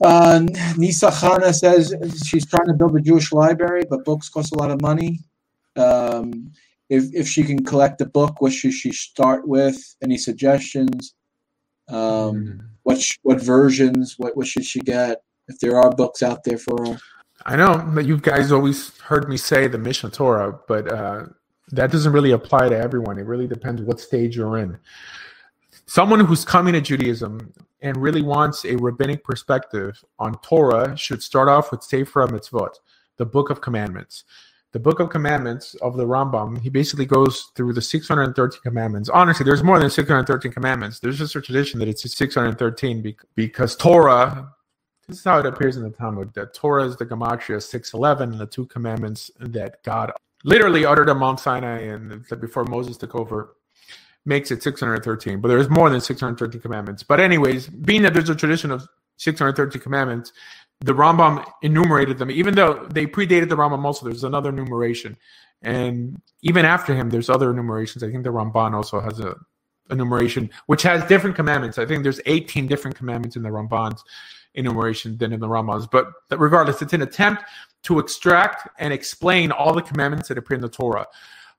Nisa Khana says she's trying to build a Jewish library, but books cost a lot of money. If she can collect a book, what should she start with? Any suggestions? What versions? What should she get? If there are books out there for her. I know that you guys always heard me say the Mishnah Torah, but that doesn't really apply to everyone. It really depends what stage you're in. Someone who's coming to Judaism and really wants a rabbinic perspective on Torah should start off with Sefer HaMitzvot, the Book of Commandments. The Book of Commandments of the Rambam, he basically goes through the 613 commandments. Honestly, there's more than 613 commandments. There's just a tradition that it's 613 because Torah, this is how it appears in the Talmud, that Torah is the Gematria 611, and the two commandments that God literally uttered on Mount Sinai and before Moses took over makes it 613. But there's more than 613 commandments. But anyways, being that there's a tradition of 613 commandments, the Rambam enumerated them, even though they predated the Rambam also. There's another enumeration. And even after him, there's other enumerations. I think the Ramban also has a enumeration, which has different commandments. I think there's 18 different commandments in the Ramban's enumeration than in the Ramban's. But regardless, it's an attempt to extract and explain all the commandments that appear in the Torah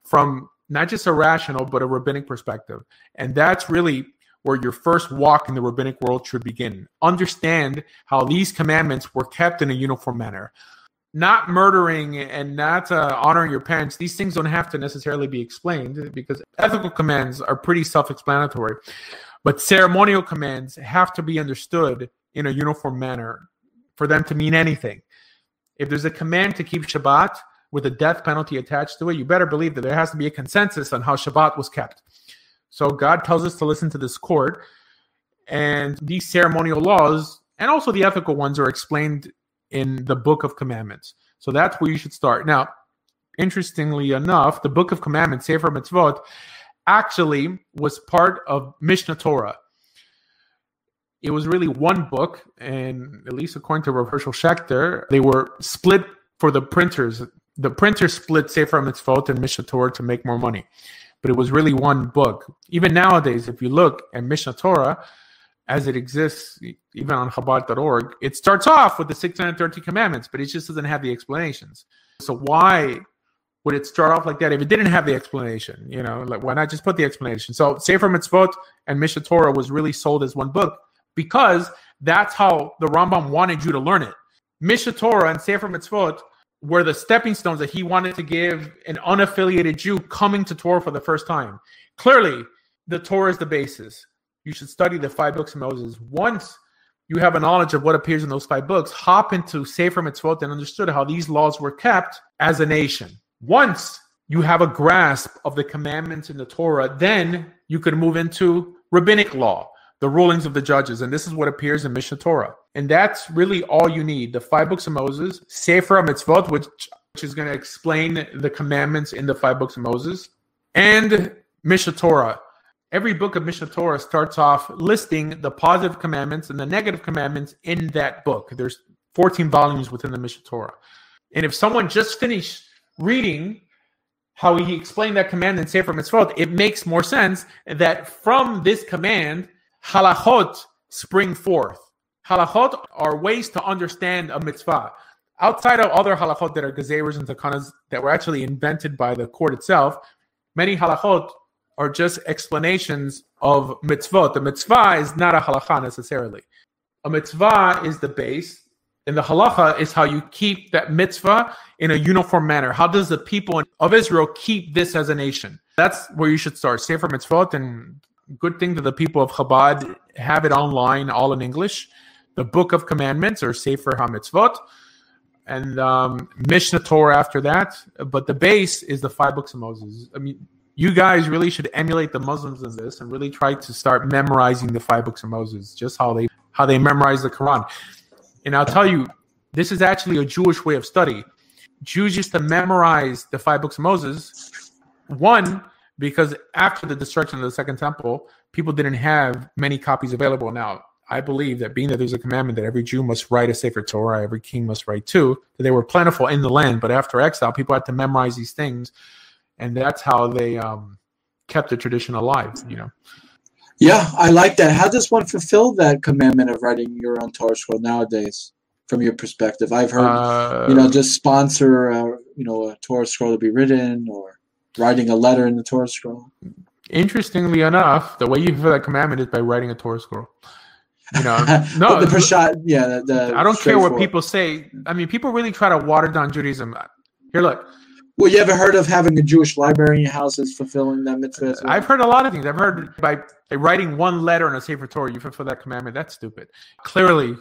from not just a rational, but a rabbinic perspective. And that's really where your first walk in the rabbinic world should begin. Understand how these commandments were kept in a uniform manner. Not murdering and not honoring your parents, these things don't have to necessarily be explained because ethical commands are pretty self-explanatory. But ceremonial commands have to be understood in a uniform manner for them to mean anything. If there's a command to keep Shabbat with a death penalty attached to it, you better believe that there has to be a consensus on how Shabbat was kept. So God tells us to listen to this court, and these ceremonial laws, and also the ethical ones, are explained in the Book of Commandments. So that's where you should start. Now, interestingly enough, the Book of Commandments, Sefer Mitzvot, actually was part of Mishnah Torah. It was really one book, and at least according to Rav Hershel Schechter, they were split for the printers. The printers split Sefer Mitzvot and Mishnah Torah to make more money. But it was really one book. Even nowadays, if you look at Mishnah Torah, as it exists, even on Chabad.org, it starts off with the 613 commandments, but it just doesn't have the explanations. So why would it start off like that if it didn't have the explanation? You know, like why not just put the explanation? So Sefer Mitzvot and Mishnah Torah was really sold as one book because that's how the Rambam wanted you to learn it. Mishnah Torah and Sefer Mitzvot were the stepping stones that he wanted to give an unaffiliated Jew coming to Torah for the first time. Clearly, the Torah is the basis. You should study the 5 books of Moses. Once you have a knowledge of what appears in those 5 books, hop into Sefer Mitzvot and understood how these laws were kept as a nation. Once you have a grasp of the commandments in the Torah, then you could move into rabbinic law, the rulings of the judges. And this is what appears in Mishnah Torah. And that's really all you need. The 5 books of Moses, Sefer Mitzvot, which is going to explain the commandments in the 5 books of Moses, and Mishnah Torah. Every book of Mishnah Torah starts off listing the positive commandments and the negative commandments in that book. There's 14 volumes within the Mishnah Torah. And if someone just finished reading how he explained that command in Sefer Mitzvot, it makes more sense that from this command, halachot spring forth. Halachot are ways to understand a mitzvah. Outside of other halachot that are gezeros and takanas that were actually invented by the court itself, many halachot are just explanations of mitzvot. The mitzvah is not a halacha necessarily. A mitzvah is the base, and the halacha is how you keep that mitzvah in a uniform manner. How does the people of Israel keep this as a nation? That's where you should start. Sefer Mitzvot, and good thing that the people of Chabad have it online, all in English. The Book of Commandments, or Sefer HaMitzvot, and Mishnah Torah after that. But the base is the 5 books of Moses. I mean, you guys really should emulate the Muslims in this and really try to start memorizing the 5 books of Moses, just how they memorize the Quran. And I'll tell you, this is actually a Jewish way of study. Jews used to memorize the 5 books of Moses. One, because after the destruction of the Second Temple, people didn't have many copies available. Now, I believe that being that there's a commandment that every Jew must write a Sefer Torah, every king must write 2, that they were plentiful in the land. But after exile, people had to memorize these things. And that's how they kept the tradition alive, you know. Yeah, I like that. How does one fulfill that commandment of writing your own Torah scroll nowadays, from your perspective? I've heard, just sponsor, a Torah scroll to be written, or writing a letter in the Torah scroll. Interestingly enough, the way you fulfill that commandment is by writing a Torah scroll. No, the Peshat, I don't care what people say. I mean, people really try to water down Judaism. Here, look. Well, you ever heard of having a Jewish library in your house is fulfilling that mitzvah as well? I've heard a lot of things. I've heard by writing one letter in a Sefer Torah, you fulfill that commandment. That's stupid. Clearly,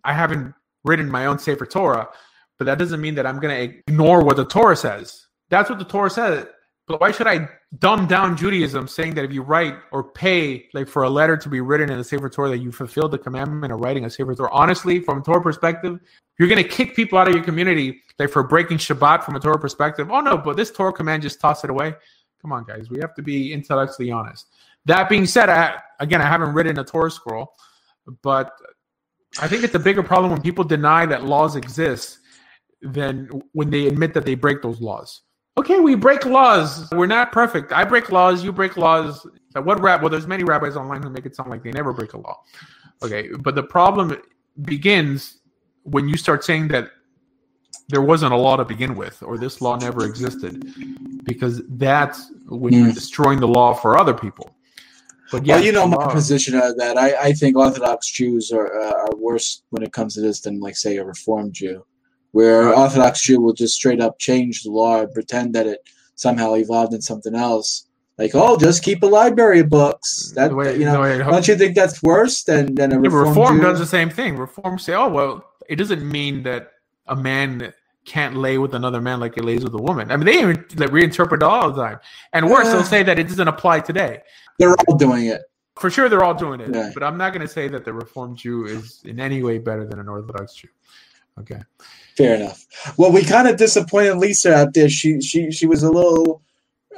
I haven't written my own Sefer Torah, but that doesn't mean that I'm going to ignore what the Torah says. That's what the Torah says. But why should I dumb down Judaism saying that if you write or pay for a letter to be written in a Sefer Torah that you fulfilled the commandment of writing a Sefer Torah? Honestly, from a Torah perspective, you're going to kick people out of your community for breaking Shabbat from a Torah perspective. Oh, no, but this Torah command, just toss it away. Come on, guys. We have to be intellectually honest. That being said, I haven't written a Torah scroll, but I think it's a bigger problem when people deny that laws exist than when they admit that they break those laws. Okay, we break laws. We're not perfect. I break laws. You break laws. Well, there's many rabbis online who make it sound like they never break a law. Okay, but the problem begins when you start saying that there wasn't a law to begin with, or this law never existed, because that's when you're destroying the law for other people. But yeah, my position on that. I think Orthodox Jews are worse when it comes to this than, say, a Reformed Jew, where an Orthodox Jew will just straight up change the law and pretend that it somehow evolved in something else. Just keep a library of books. Don't you think that's worse than a Reform Jew? Does the same thing. Reform say, it doesn't mean that a man can't lay with another man like he lays with a woman. I mean, they even reinterpret it all the time. And worse, they'll say that it doesn't apply today. They're all doing it. For sure, they're all doing it. Yeah. But I'm not going to say that the Reformed Jew is in any way better than an Orthodox Jew. Okay. Fair enough. Well, we kind of disappointed Lisa out there. She was a little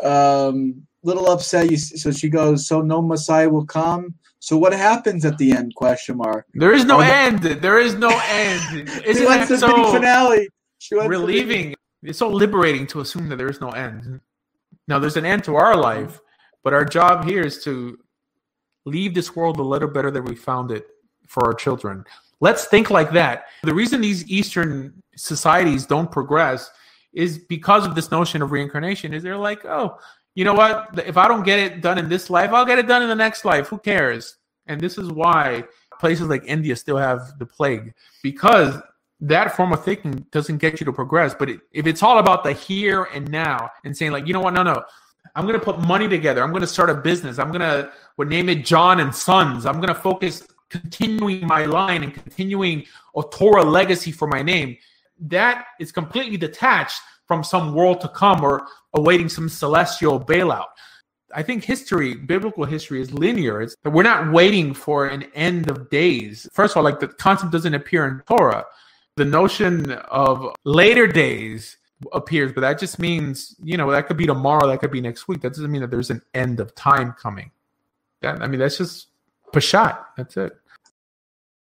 upset. So she goes, so no Messiah will come. So what happens at the end? ? There is no end. There is no end. Isn't that the so big finale? Relieving? It's so liberating to assume that there is no end. Now, there's an end to our life, but our job here is to leave this world a little better than we found it for our children. Let's think like that. The reason these Eastern societies don't progress is because of this notion of reincarnation. Is they're like, oh, you know what? If I don't get it done in this life, I'll get it done in the next life. Who cares? And this is why places like India still have the plague, because that form of thinking doesn't get you to progress. But if it's all about the here and now and saying you know what? No. I'm going to put money together. I'm going to start a business. I'm going to name it John and Sons. I'm going to focus continuing my line and continuing a Torah legacy for my name. That is completely detached from some world to come or awaiting some celestial bailout. I think biblical history is linear. It's that we're not waiting for an end of days. First of all, the concept doesn't appear in Torah. The notion of later days appears, but that just means, that could be tomorrow, that could be next week. That doesn't mean that there's an end of time coming. That's just Peshat. That's it.